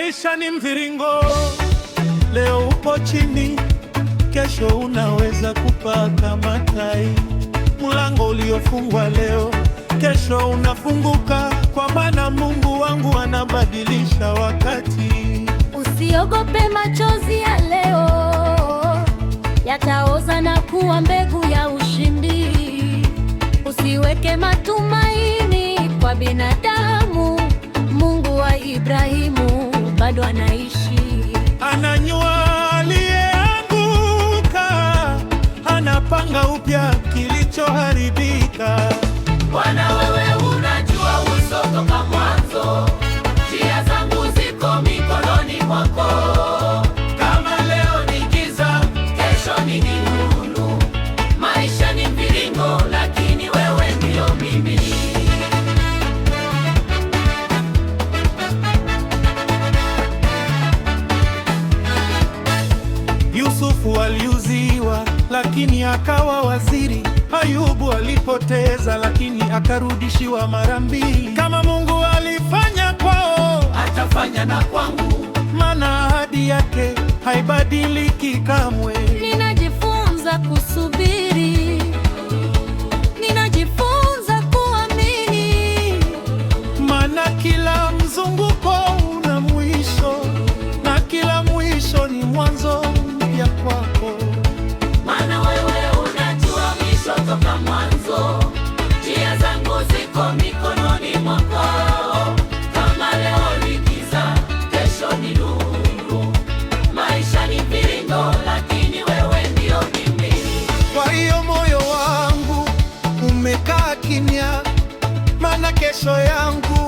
Maisha ni mviringo, leo upo chini, kesho unaweza kupaa kama tai. Mlango uliofungwa leo, kesho unafunguka, kwa maana Mungu wangu anabadilisha wakati. Usiogope machozi ya leo, yataoza na kuwa mbegu ya ushindi. Usiweke matumaini kwa binadamu, Mungu wa Ibrahimu bado anaishi. Ananyua aliyeanguka, anapanga upya kilichoharibika. Bwana, wewe unajua uso toka mwanzo, njia zangu ziko mikononi mwako. Kama leo ni giza, kesho ni nuru. Maisha ni mviringo, lakini wewe ndio mimi. Yusufu aliuziwa, lakini akawa waziri. Ayubu alipoteza, lakini akarudishiwa mara mbili. Kama Mungu alifanya kwao, Atafanya na kwangu. maana ahadi yake haibadiliki kamwe. Ninajifunza kusubiri, ninajifunza kuamini, Maana kila mzunguko una mwisho, na kila mwisho ni mwanzo mpya kwako. Maana wewe unajua mwisho toka mwanzo, njia zangu ziko mikononi mwako. Kama leo ni giza, kesho ni nuru. Maisha ni mviringo, lakini wewe ndio mimi. Kwa hiyo moyo wangu umekaa kimya, maana kesho yangu